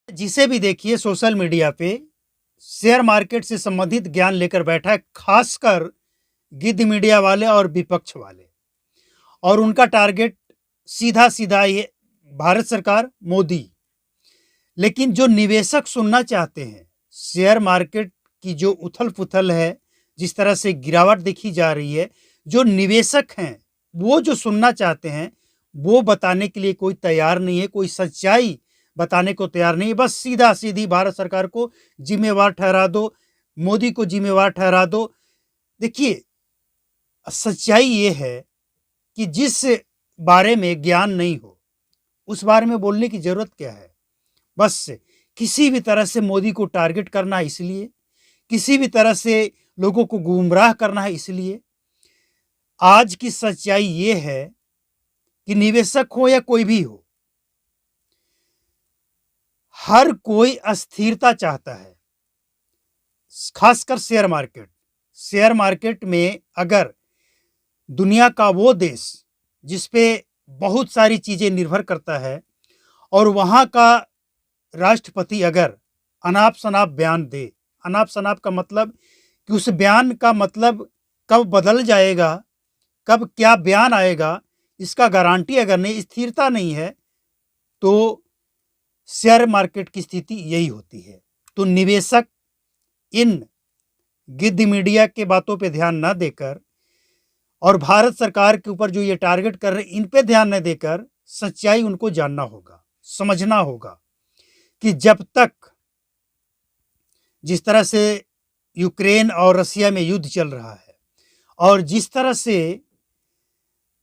जिसे भी देखिए सोशल मीडिया पे शेयर मार्केट से संबंधित ज्ञान लेकर बैठा है, खासकर गिद्ध मीडिया वाले और विपक्ष वाले। और उनका टारगेट सीधा सीधा ये भारत सरकार, मोदी। लेकिन जो निवेशक सुनना चाहते हैं, शेयर मार्केट की जो उथल पुथल है, जिस तरह से गिरावट देखी जा रही है, जो निवेशक हैं वो जो सुनना चाहते हैं वो बताने के लिए कोई तैयार नहीं है, कोई सच्चाई बताने को तैयार नहीं है। बस सीधा सीधी भारत सरकार को जिम्मेवार ठहरा दो, मोदी को जिम्मेवार ठहरा दो। देखिए, सच्चाई ये है कि जिस बारे में ज्ञान नहीं हो उस बारे में बोलने की जरूरत क्या है। बस किसी भी तरह से मोदी को टारगेट करना है, इसलिए किसी भी तरह से लोगों को गुमराह करना है। इसलिए आज की सच्चाई ये है कि निवेशक हो या कोई भी हो, हर कोई अस्थिरता चाहता है, खासकर शेयर मार्केट में अगर दुनिया का वो देश जिस पे बहुत सारी चीजें निर्भर करता है और वहां का राष्ट्रपति अगर अनाप शनाप बयान दे, अनाप शनाप का मतलब कि उस बयान का मतलब कब बदल जाएगा, कब क्या बयान आएगा, इसका गारंटी अगर नहीं, स्थिरता नहीं है, तो शेयर मार्केट की स्थिति यही होती है। तो निवेशक इन गिद्ध मीडिया के बातों पे ध्यान न देकर और भारत सरकार के ऊपर जो ये टारगेट कर रहे हैं इन पे ध्यान न देकर सच्चाई उनको जानना होगा, समझना होगा कि जब तक जिस तरह से यूक्रेन और रसिया में युद्ध चल रहा है और जिस तरह से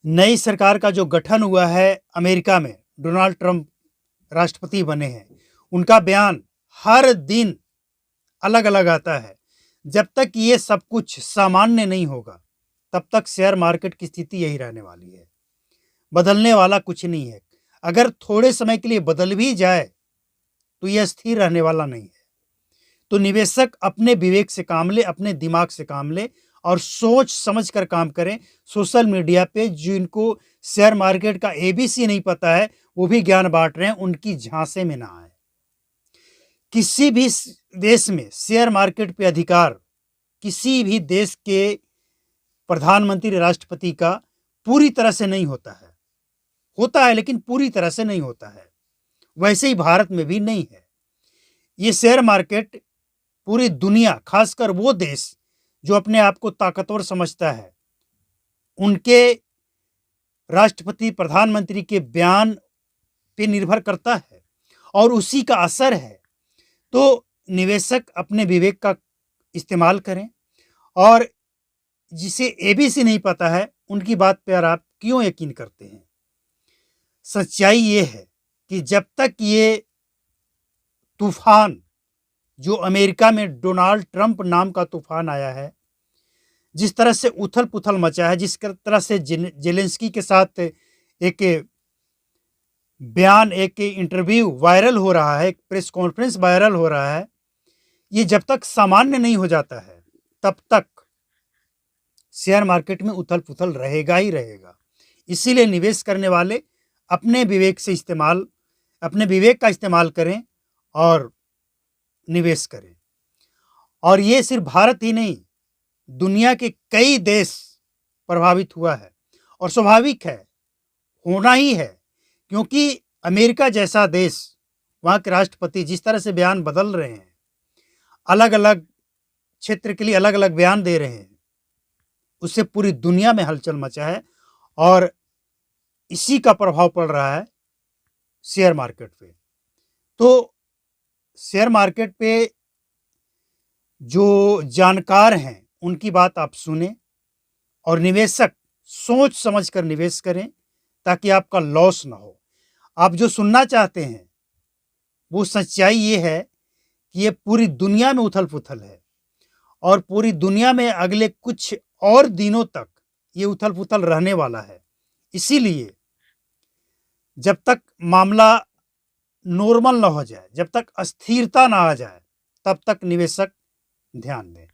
नई सरकार का जो गठन हुआ है अमेरिका में, डोनाल्ड ट्रंप राष्ट्रपति बने हैं, उनका बयान हर दिन अलग अलग आता है। जब तक ये सब कुछ सामान्य नहीं होगा तब तक शेयर मार्केट की स्थिति यही रहने वाली है, बदलने वाला कुछ नहीं है। अगर थोड़े समय के लिए बदल भी जाए तो यह स्थिर रहने वाला नहीं है। तो निवेशक अपने विवेक से काम ले, अपने दिमाग से काम ले और सोच समझ कर काम करें। सोशल मीडिया पे जिनको शेयर मार्केट का एबीसी नहीं पता है वो भी ज्ञान बांट रहे हैं, उनकी झांसे में ना आए। किसी भी देश में शेयर मार्केट पे अधिकार किसी भी देश के प्रधानमंत्री, राष्ट्रपति का पूरी तरह से नहीं होता है। होता है लेकिन पूरी तरह से नहीं होता है। वैसे ही भारत में भी नहीं है। ये शेयर मार्केट पूरी दुनिया, खासकर वो देश जो अपने आप को ताकतवर समझता है, उनके राष्ट्रपति, प्रधानमंत्री के बयान पे निर्भर करता है और उसी का असर है। तो निवेशक अपने विवेक का इस्तेमाल करें और जिसे एबीसी नहीं पता है उनकी बात पर आप क्यों यकीन करते हैं। सच्चाई ये है कि जब तक ये तूफान जो अमेरिका में डोनाल्ड ट्रंप नाम का तूफान आया है, जिस तरह से उथल पुथल मचा है, जिस तरह से जेलेंस्की के साथ एक बयान, एक इंटरव्यू वायरल हो रहा है, एक प्रेस कॉन्फ्रेंस वायरल हो रहा है, ये जब तक सामान्य नहीं हो जाता है तब तक शेयर मार्केट में उथल पुथल रहेगा ही रहेगा। इसीलिए निवेश करने वाले अपने विवेक का इस्तेमाल करें और निवेश करें। और ये सिर्फ भारत ही नहीं, दुनिया के कई देश प्रभावित हुआ है और स्वाभाविक है, होना ही है, क्योंकि अमेरिका जैसा देश, वहाँ के राष्ट्रपति जिस तरह से बयान बदल रहे हैं, अलग अलग क्षेत्र के लिए अलग अलग बयान दे रहे हैं, उससे पूरी दुनिया में हलचल मचा है और इसी का प्रभाव पड़ रहा है शेयर मार्केट पे। तो शेयर मार्केट पे जो जानकार हैं उनकी बात आप सुने और निवेशक सोच समझ कर निवेश करें ताकि आपका लॉस ना हो। आप जो सुनना चाहते हैं वो सच्चाई ये है कि ये पूरी दुनिया में उथल पुथल है और पूरी दुनिया में अगले कुछ और दिनों तक ये उथल पुथल रहने वाला है। इसीलिए जब तक मामला नॉर्मल ना हो जाए, जब तक अस्थिरता ना आ जाए, तब तक निवेशक ध्यान दें।